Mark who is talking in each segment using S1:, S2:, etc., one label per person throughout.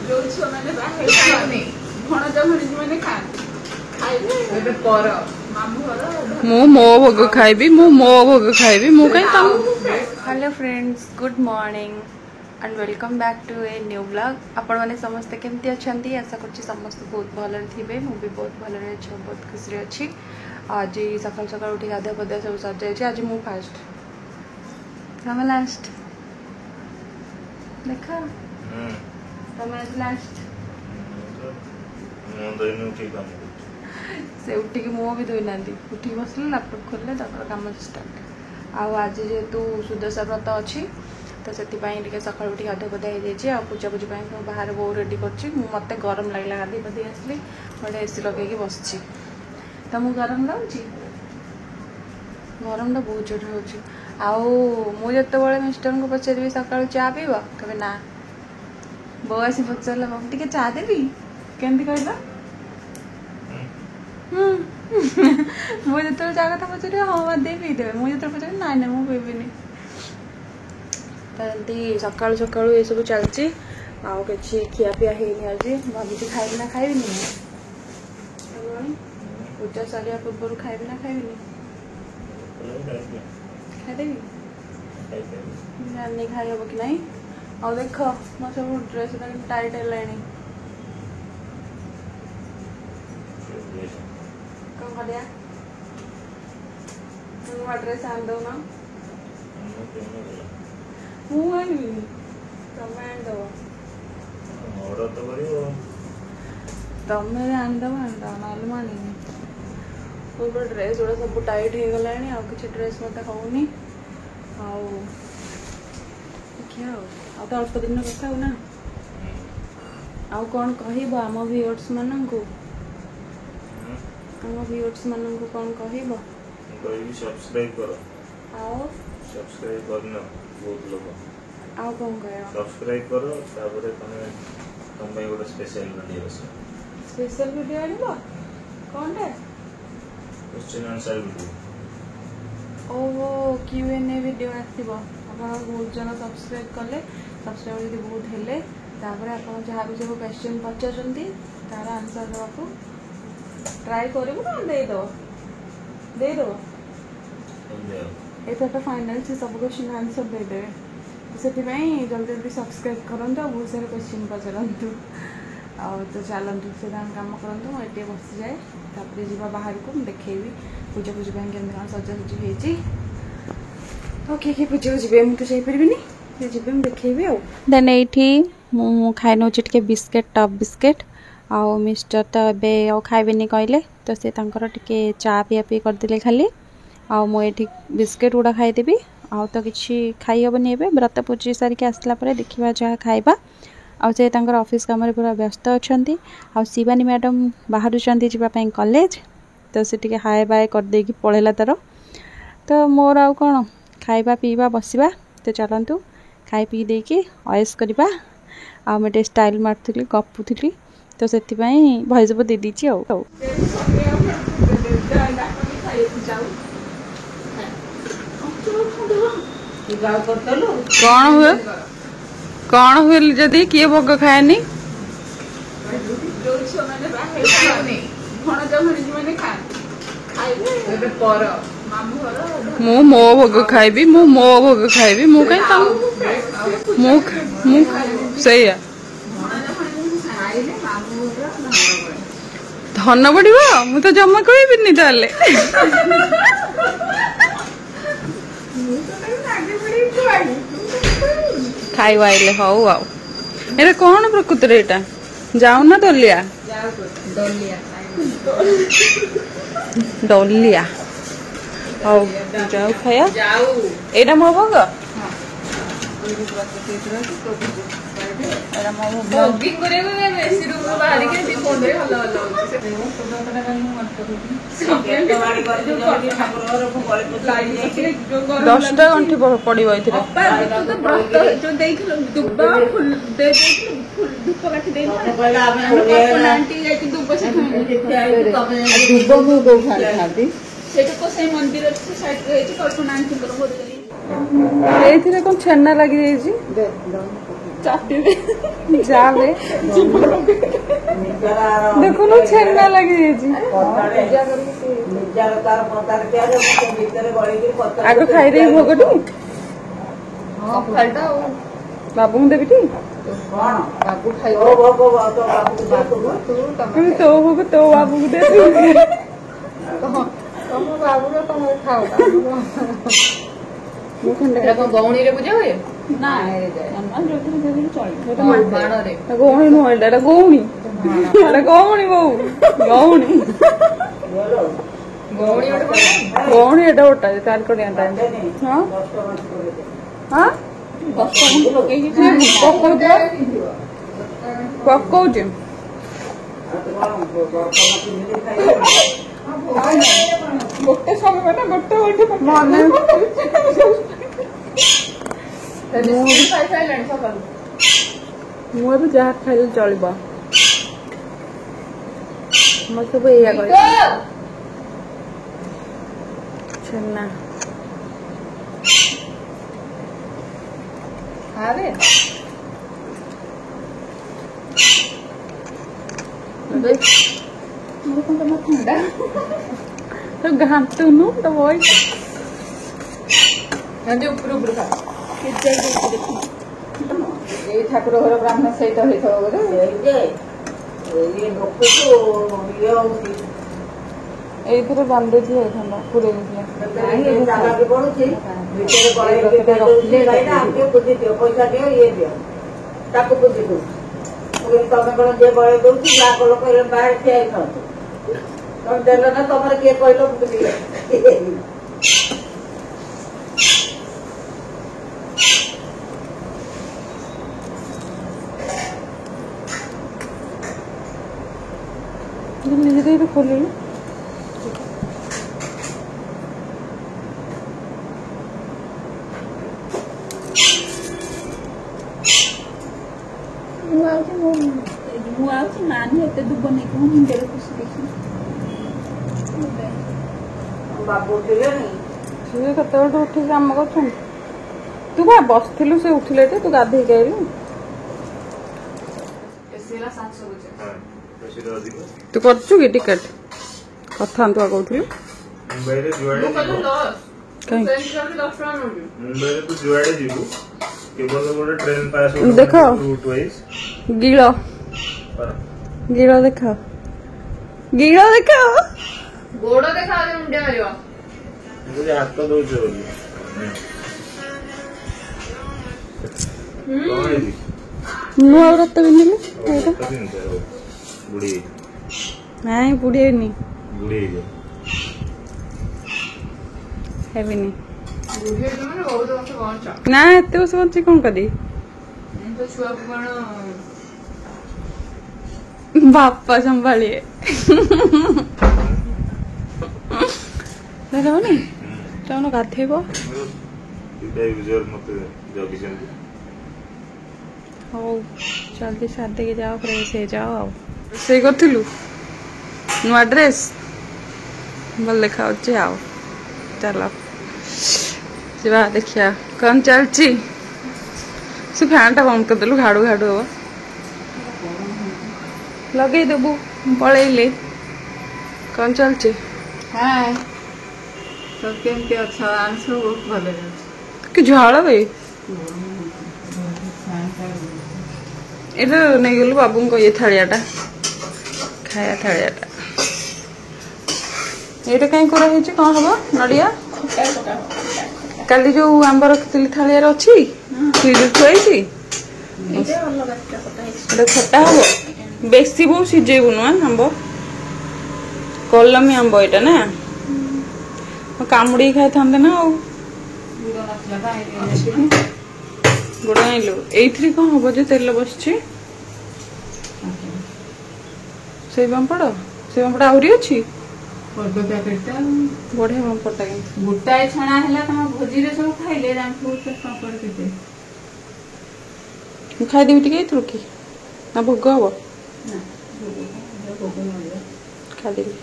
S1: मु मो भोग खाइबी मु मो भोग खाइबी मु कहीं तम। Hello friends, good morning and welcome back to a new blog. आपण मैंने समस्ते केमती अच्छी आशा करछि समस्त बहुत भलरे थिबे। मु भी बहुत भलरे अछि, बहुत खुशी अच्छी। आज सकाल सकाल उठी गाधा पदा सब सज जाए। आज मु फास्ट तमे लास्ट देखा तमे आज लास्ट से उठिक मुँह भी धोई ना उठिक बसले लैपटॉप खोलले कम स्टार्ट। आज जेहेतु सुदशा व्रत अच्छी तो से सका उठ गाधो पदा हो जाए। पूजा पूजी बाहर बो रेडी कर मत गरम लगला गाधे पदी आसली गोटे एसी लगे बस तुमको गरम लगुच गरम टा बहुत जोर हो। मुझे मिस्टर को पचारि सका चा पीब कहे ना बो आसी पचार टे चा देवी केमती कहला मुझे चा कथा पचार हाँ दे पीदेवे मुझे पचार ना ना मुझे पीबीनी। तो सका सका ये सब चलती आउ कि खियापिया है आज भावी खाइबी ना खाइबी पूजा सारे पूर्व खाइबी ना खाइबी खाइदेवी जानी खाई हम कि ना। आ देख मो सब ड्रेस टाइट है कौन कर नुआ ड्रेस आन दो ना मुझे तमें आनदव तमें आनदव ना मानी पूरा ड्रेस गुड़ा सब टाइट हो गला कि ड्रेस मत होनी देखिए तो अल्प दिन कथा ना आउ कौन कह आम व्यूअर्स मानू आम व्यूअर्स मानू कौन कह
S2: सब्सक्राइब करो
S1: आओ
S2: सब्सक्राइब करना बहुत लोग
S1: आओ कौन कह
S2: सब्सक्राइब करो तापर तुम गोटे स्पेशल वीडियो
S1: आनिबो कौन टे
S2: क्वेश्चन आंसर वीडियो
S1: ओहो Q&A वीडियो आसीबो अपन बहुत जन सब्सक्राइब कले सब्सक्राइब यदि बहुत हेले तापर अपन जहाँ भी सब क्वेश्चन पचारछंती तार आंसर देवाको ट्राई करबो ना दे दो एथर तो फाइनल से सब क्वेश्चन आंसर दे दे से जल्दी जल्दी सब्सक्राइब करूँ बहुत सारे क्वेश्चन पचारतु तो चलतु से कम करूँ मुझे बसी जाए तापर जा बाहर को देखेबी पूजा पूजा केमती कौन सजासजी हो किए पूजा जी मुझे जापरि जी देखेबी देन ये खाई नौ टे बिस्केट टप बिस्केट आउ मिस्टर तो ए खाइबेनि कहले तो से टे चा पिया पी करदे खाली आउ मुझे बिस्केट गुड़ा खाईदेवी आउ तो किसी खाई हेनी व्रत पूजी सारिक आसला देखा जहाँ खाइबा आउ से ऑफिस काम पूरा व्यस्त अच्छा आउ शिवानी मैडम बाहर जावाई कॉलेज तो से हाय बाय करदे पलैला तार तो मोर आउ कौन खाइबा पीवा बसवा तो चलतु खाई पी देकी ऑयस करवा आ मैं स्टाइल मार्ली गपुली तो से भॉइस दे दीची कौन हुए जदि किए भोग खाएनी मु मो भोग खाइबी मु मो भोग खाइबी मु कहीं तम सही धन बढ़िया मु तो जमा कहबी ताले खाइबा आइले हौ आउ एटा कौन प्रकृति एटा जाऊ ना दलिया दलिया हौ जाऊ खाया एटा मो भोग दसटा गंठी पड़ो कौन छेना लगी चाटे जावे देखो ना छेना लगी आग खाई दे भोगटू बाबू देवी टी तो भोग तो बाबू दे
S3: गौणी रे पूजा हुए
S1: ना गौणी नुह एटा गौणी गौणी बहु गौणी गौणी एटा गोटा चार कड़िया हाँ हाँ पकौच गोटे समय ना गोटे मुझे जहाँ खाइले चलो मैं सब या छेना तो घाटुनु तो वही ठाकुर घर ब्राह्मण सहित बांधे पूरे
S4: तमें कौन जे बड़े दूसरी जहाँ को लोग बाहर से आई तुम दिल ना तुम किए कहल
S1: धीरे खोल मान होते दुब नहीं कहूँ मुंडे खुशी देखी
S4: बाबू उठिले
S1: कत उठिक कम कर तू क्या बसलु से उठिले तू गाधे गलु तू करचु कि टिकेट कथा तू कहूलु देख गिल गिल देख गिल देख
S3: गोड़ देखा मुंडिया मारिवा
S2: मुझे हाथ तो दो बोली
S1: नु और रत बिंदिले
S2: बुढ़ी
S1: नहीं बुढ़ी नहीं
S2: बुढ़ी
S1: हेवी नहीं
S3: बुढ़ी माने बहुत वर्ष बंच
S1: ना एते वर्ष बंची कौन करी
S3: तो छुआ कोन
S1: बापा संभालिए नहीं चाहन गाधेब हौ जल्दी सादे के जाओ फ्रेश हो जाओ से करूँ नुआ ड्रेस भल देखा आओ चलो जा देखिया कौन चलची से फैन टा बंद करदेलु घाड़ू घाड़ू हम लगे देबू पलैले कौन चलची
S3: हाय सब केमती अच्छा आंसू बहुत भले
S1: कि झाड़ भाई इधर नहीं गलु बाबू को ये थालियाटा खाया थालियाटा ये कहीं करा है कौन हम नड़िया काली जो आंब रखी थालिया अच्छी फ्रिज थुआई खटा हम बेसी बहु सीझेबु नुआ आंब कलमी आंब यहाँ ना कामुड़ी खाई था ना गुड़ आइलु ये कौन हम जो तेल बस पापड़ से पापड़ आहरी अच्छी बढ़िया पापड़टा
S3: गोटाए छणा है भोजी सब खाइले पापड़ के
S1: खाईदेवी टे कि ना भोग हम खाईदेवी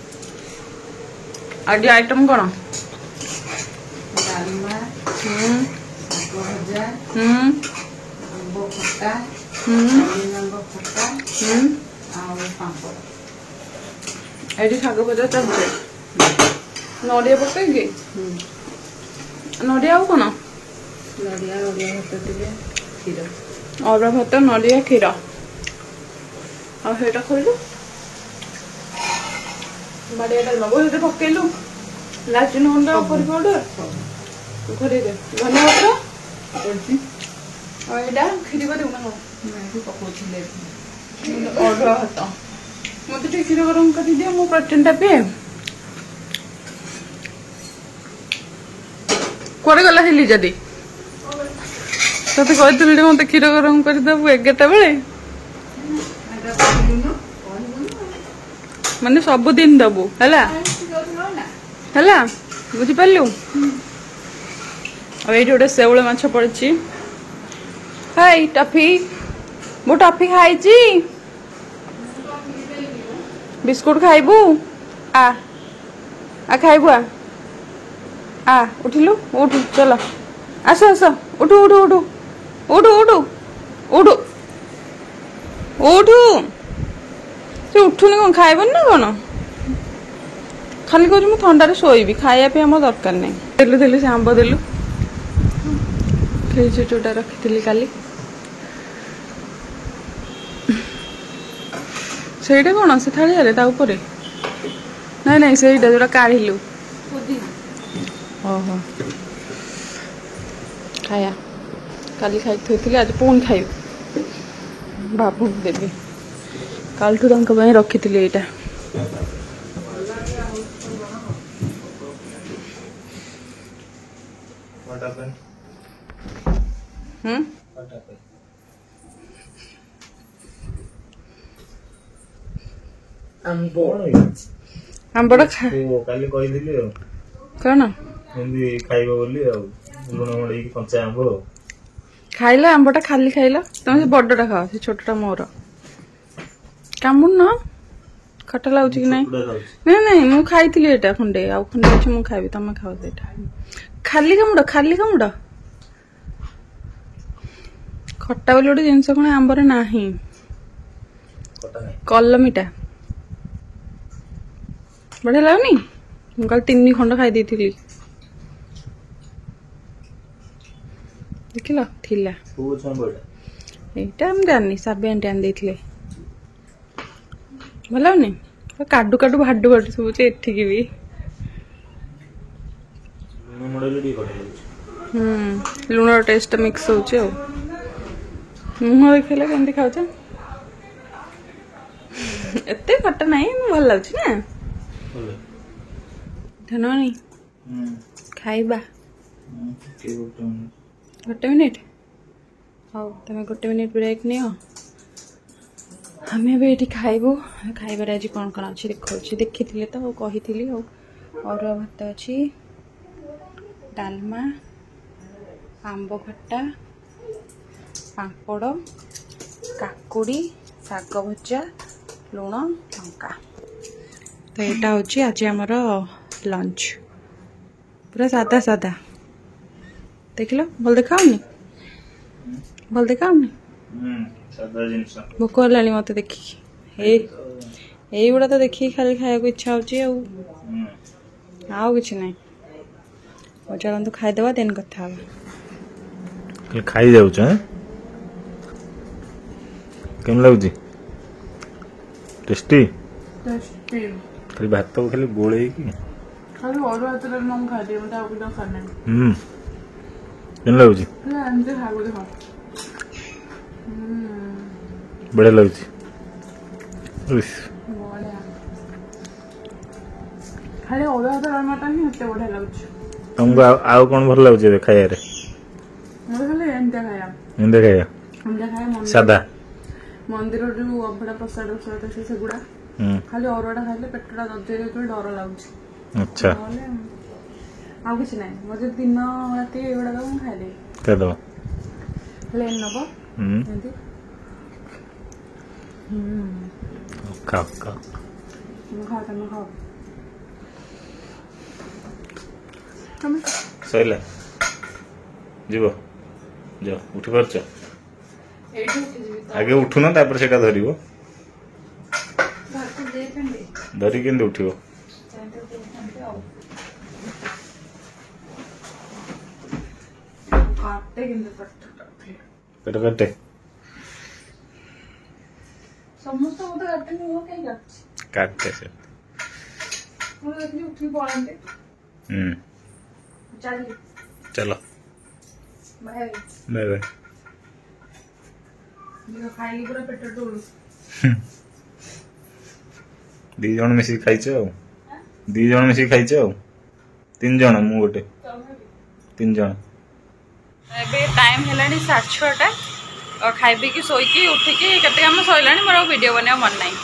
S1: आज आइटम कौन
S3: डालमा
S1: हम्म
S3: भजा
S1: हम्म
S3: ଖଟା ଲେମ୍ବୁ ଖଟା ଆଉ ପାମ୍ପଡ଼।
S1: ଏଠି ଶାଗ ଭଜା ଚାଲିଛି ନଡ଼ିଆ ପକେଇକି ନଡ଼ିଆ ଆଉ କ'ଣ
S3: ନଡ଼ିଆ ଭାତ ଟିକେ କ୍ଷୀର
S1: ଅରୁଆ ଭାତ ନଡ଼ିଆ କ୍ଷୀର ଆଉ ସେଇଟା ଖୋଲିଲୁ ବାଡ଼ିଆ ଡାଲମା ସେଇଟା ପକେଇଲୁ ଲାଚିନ ଗୁଣ୍ଡ କରି ପାଉଡର ଘରେଇଦେ ଧନିଆ ପତ୍ର
S3: ପଡ଼ିଛି।
S1: ଆଉ ଏଇଟା କ୍ଷୀରି କରିବୁ ନା କ'ଣ
S3: ଏଠି ପକଉଥିଲେ
S1: ଅରୁଆ ଭାତ ମତେ ଟିକେ କ୍ଷୀର ଗରମ କରିଦିଅ ମୁଁ ପ୍ରୋଟିନଟା ପିଏ। କୁଆଡ଼େ ଗଲା ହେଲି ଯଦି ତତେ କହିଥିଲି ଟିକେ ମତେ କ୍ଷୀର ଗରମ କରିଦେବୁ 11ଟା ବେଳେ ମାନେ ସବୁଦିନ ଦବୁ ହେଲା ହେଲା ବୁଝିପାରିଲୁ। ଆଉ ଏଇଠି ଗୋଟେ ଶେଉଳ ମାଛ ପଡିଛି। ହାଇ ଟଫି ମୁଁ ଟଫି ଖାଇଛି ବିସ୍କୁଟ ଖାଇବୁ ଆ ଖାଇବୁ ଆ ଉଠିଲୁ ଉଠୁ ଚଲ ଆସ ଆସ ଉଠୁ ଉଠୁ ଉଠୁ ଉଠୁ ଉଠୁ ଉଠୁ ଉଠୁ ସେ ଉଠୁନି କ'ଣ ଖାଇବନି ନା କ'ଣ ଖାଲି କହୁଛି ମୁଁ ଥଣ୍ଡାରେ ଶୋଇବି ଖାଇବା ପାଇଁ ଆମର ଦରକାର ନାହିଁ। ଦେଲୁ ସେ ଆମ୍ବ ଦେଲୁ ଫ୍ରିଜ୍ ଯୋଉଟା ରଖିଥିଲି କାଲି ସେଇଟା କ'ଣ ସେ ଥାଳିଆରେ ତା ଉପରେ ନାଇଁ ସେଇଟା ଯୋଉଟା କାଢ଼ିଲୁ ଓହୋ ଖାଇବା କାଲି ଖାଇକି ଥୋଇଥିଲି ଆଜି ପୁଣି ଖାଇବି ବାବୁଙ୍କୁ ଦେବି କାଲିଠୁ ତାଙ୍କ ପାଇଁ ରଖିଥିଲି ଏଇଟା ଆମ୍ବଟା
S2: କାଲି କହିଥିଲି ଆଉ
S1: କ'ଣ
S2: ଏମିତି ଖାଇବ ବୋଲି ଆଉ ଲୁଣ ମଡେଇକି କଞ୍ଚା ଆମ୍ବ ଆଉ
S1: ଖାଇଲ ଆମ୍ବଟା ଖାଲି ଖାଇଲ ତମେ ସେ ବଡଟା ଖାଅ ସେ ଛୋଟଟା ମୋର କାମୁଡୁନ ଖଟା ଲାଗୁଛି କି ନାଇଁ ନାଇଁ ମୁଁ ଖାଇଥିଲି ଏଇଟା ଖଣ୍ଡେ ଆଉ ଖଣ୍ଡେ ଅଛି ମୁଁ ଖାଇବି ତମେ ଖାଅ ସେଇଟା ଖାଲି କାମୁଡ ଖଟା ବୋଲି ଗୋଟେ ଜିନିଷ କ'ଣ ଆମ୍ବରେ ନାହିଁ କଲମିଟା ବଢିଆ ଲାଗୁନି ମୁଁ କାଲି 3 ଖଣ୍ଡ ଖାଇ ଦେଇଥିଲି ଦେଖିଲ ଥିଲା ଏଇଟା ମୁଁ ଜାଣିନି ସାବି ଆଣ୍ଟି ଆଣି ଦେଇଥିଲେ ଭଲ ଲାଗୁନି କାଡୁ ଭାଡୁ ଶୁଭୁଛି ଏଠିକି ବି ଲୁଣର ଟେଷ୍ଟ ମିକ୍ସ ହଉଛି ଆଉ ମୁହଁ ଦେଖିଲେ କେମିତି ଖାଉଛ ଏତେ ଖଟା ନାହିଁ ଭଲ ଲାଗୁଛି ନା ଧନବାନି ଖାଇବା 1 ମିନିଟ୍ ହଉ ତମେ 1 ମିନିଟ୍ ବ୍ରେକ୍ ନିଅ ଆମେ ଏବେ ଏଠି ଖାଇବୁ ଖାଇବାରେ ଆଜି କ'ଣ କ'ଣ ଅଛି ଦେଖାଉଛି ଦେଖିଥିଲେ ତ କହିଥିଲି ଆଉ ଅରୁଆ ଭାତ ଅଛି ଡାଲମା ଆମ୍ବ ଖଟା ପାମ୍ପଡ଼ କାକୁଡ଼ି ଶାଗ ଭଜା ଲୁଣ ଲଙ୍କା ତ ଏଇଟା ହେଉଛି ଆଜି ଆମର ଲଞ୍ଚ ପୁରା ସାଧା ଦେଖିଲ ଭଲ ଦେଖାଉନି ଭୋକ ହେଲାଣି ମତେ ଦେଖିକି ଏଇଗୁଡ଼ା ତ ଦେଖିକି ଖାଲି ଖାଇବାକୁ ଇଚ୍ଛା ହେଉଛି ଆଉ କିଛି ନାହିଁ ଚାଲନ୍ତୁ ଖାଇଦେବା ଦେନ୍ କଥା ହବା
S2: ଖାଇ ଯାଉଛ କେମିତି ଲାଗୁଛି ଟେଷ୍ଟି ଖାଲି ଭାତ ଖାଲି ଗୋଳେଇକି
S1: ଖାଲି ଅରୁଆ ଭାତରେ ମୁଁ ଖାଇଦିଏ ମତେ ଆଉ କିଛି ଦରକାର ନାହିଁ
S2: କେମିତି ଲାଗୁଛି
S1: ଏମିତି ଖାଇବୁ ଦେଖ
S2: ବଢିଆ ଲାଗୁଛି
S1: ଖାଲି ଅରୁଆ ଭାତ ଡାଲମାଟା ହିଁ ଏତେ ବଢିଆ ଲାଗୁଛି
S2: ତମକୁ ଆଉ କ'ଣ ଭଲ ଲାଗୁଛି ଏବେ ଖାଇବାରେ
S1: ମତେ ଖାଲି ଏମିତିଆ ଖାଇବା
S2: ସାଧା
S1: ମନ୍ଦିର ଯୋଉ ଅଭଡ଼ା ପ୍ରସାଦ ସେଗୁଡା ଖାଲି ଅରୁଆଟା ଖାଇଲେ ପେଟଟା ଦର୍ଜ ହେଇଯାଉଛି ଡର ଲାଗୁଛି
S2: ଆଚ୍ଛା
S1: ନହେଲେ ଆଉ କିଛି ନାହିଁ ମତେ ଦିନ ରାତି ଏଗୁଡାକ ମୁଁ ଖାଇଦେବି
S2: ଖାଇଦେବ
S1: ପ୍ଲେନ୍ ନବ ଏମିତି
S2: ଖାଅ
S1: ତମେ ଖାଅ
S2: ସଇଲା ଯିବ ଯାଅ ଉଠି ପାରୁଛ
S1: ଏଇଠି ଉଠିଯିବି ତ।
S2: ଆଗେ ଉଠୁନ ତାପରେ ସେଟା ଧରିବ
S1: ଭାତ ଦେଇଥାନ୍ତି
S2: ଧରି କେମିତି ଉଠିବ
S1: ସେମିତି ଦେଇଥାନ୍ତି ଆଉ କାଟେ କିନ୍ତୁ
S2: ପେଟ କାଟେ
S1: ସମସ୍ତେ ମତେ କାଟେନି ମୁଁ କାହିଁ କାଟୁଛି
S2: କାଟେ ସେ
S1: ମୁଁ ଦେଖିଲି ଉଠିକି ପଳାନ୍ତି ଚାଲି
S2: ଚାଲ
S1: ବାଏ
S2: ବାଏ ବାଏ
S1: ଖାଇକି ପୁରା ପେଟ ଟୋଳୁ
S2: ଦି ଜଣ ମିଶିକି ଖାଇଛ ଆଉ 2 ଜଣ ମିଶିକି ଖାଇଛ ଆଉ 3 ଜଣ ମୁଁ ଗୋଟେ 3 ଜଣ
S1: ଏବେ ଟାଇମ୍ ହେଲାଣି 6:30 ଆଉ ଖାଇ ପିଇକି ଶୋଇକି ଉଠିକି କେତେ କାମ ସରିଲାଣି ମୋର ଆଉ ଭିଡ଼ିଓ ବନେଇବା ମନ ନାହିଁ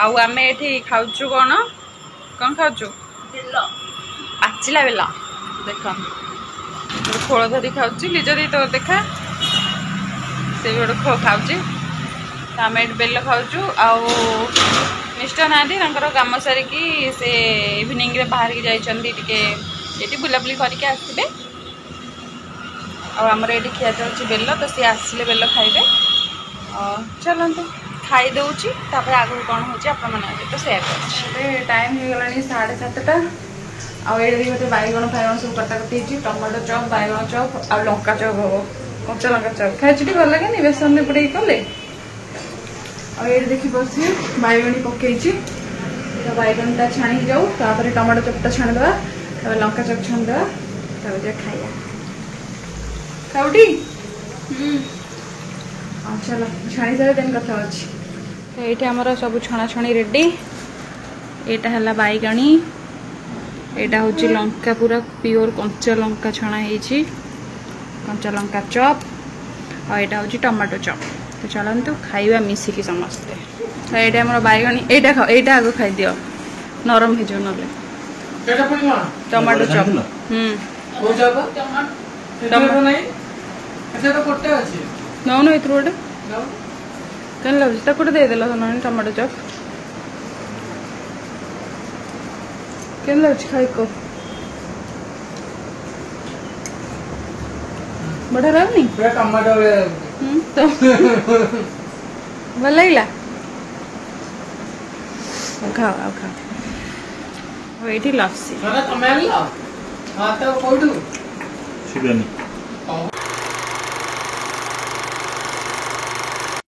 S1: ଆଉ ଆମେ ଏଠି ଖାଉଛୁ କ'ଣ ଖାଉଛୁ ପାଚିଲା ବେଲ ଦେଖ ଖୋଳ ଧରି ଖାଉଛି ଲିଜ ଦେଇ ତ ଦେଖା ସେ ବି ଗୋଟେ ଖୋଳ ଖାଉଛି ତ ଆମେ ଏଠି ବେଲ ଖାଉଛୁ ଆଉ ମିଷ୍ଟର ନାହାନ୍ତି ତାଙ୍କର କାମ ସାରିକି ସେ ଇଭିନିଂରେ ବାହାରିକି ଯାଇଛନ୍ତି ଟିକେ ଏଠି ବୁଲାବୁଲି କରିକି ଆସିବେ ଆଉ ଆମର ଏଠି ଖିଆ ଯାଉଛି ବେଲ ତ ସିଏ ଆସିଲେ ବେଲ ଖାଇବେ ଚାଲନ୍ତୁ ଖାଇଦେଉଛି ତାପରେ ଆଗକୁ କ'ଣ ହେଉଛି ଆପଣମାନଙ୍କ ସହିତ ସେୟାର କରୁଛି ଏବେ ଟାଇମ୍ ହେଇଗଲାଣି 7:30 ଆଉ ଏଇଠି ଗୋଟେ ବାଇଗଣ ଫାଇଗଣ ସବୁ କଟାକଟି ହେଇଛି ଟମାଟୋ ଚପ୍ ବାଇଗଣ ଚପ୍ ଆଉ ଲଙ୍କା ଚପ୍ ହବ କଞ୍ଚା ଲଙ୍କା ଚପ୍ ଖାଇଛି ଭଲ ଲାଗେନି ବେସନରେ ବୁଡ଼େଇକି କଲେ ଆଉ ଏଇଠି ଦେଖିପାରୁଥିବେ ବାଇଗଣୀ ପକେଇଛି ବାଇଗଣଟା ଛାଣି ଯାଉ ତାପରେ ଟମାଟୋ ଚପ୍ଟା ଛାଣିଦେବା ତାପରେ ଲଙ୍କା ଚପ୍ ଛାଣିଦେବା ତାପରେ ଯା ଖାଇବା ଖାଉଟି ଚାଲ ଛାଣି ଦେବେ ଦେନ୍ କଥା ଅଛି ତ ଏଇଠି ଆମର ସବୁ ଛଣାଛଣି ରେଡ଼ି ଏଇଟା ହେଲା ବାଇଗଣୀ ଏଇଟା ହେଉଛି ଲଙ୍କା ପୁରା ପିଓର କଞ୍ଚା ଲଙ୍କା ଛଣା ହେଇଛି କଞ୍ଚା ଲଙ୍କା ଚପ୍ ଆଉ ଏଇଟା ହେଉଛି ଟମାଟୋ ଚପ୍ ତ ଚାଲନ୍ତୁ ଖାଇବା ମିଶିକି ସମସ୍ତେ ତ ଏଇଟା ଆମର ବାଇଗଣୀ ଏଇଟା ଆଗ ଖାଇଦିଅ ନରମ ହେଇଯିବ ନହେଲେ ଟମାଟୋ ଚପ୍ ନଉନ ଏଥିରୁ ଗୋଟେ କେମିତି ଲାଗୁଛି ତାକୁ ଗୋଟେ ଦେଇଦେଲ ନହେଲେ ଟମାଟୋ ଚପ୍ କେମିତି ଲାଗୁଛି ଖାଇକ ବଢ଼ିଆ ଲାଗୁନି ଭଲ ଲାଗିଲା ଖାଅ ଆଉ ଖାଅ ଆଉ ଏଇଠି ଲସି
S2: ଶିବାନୀ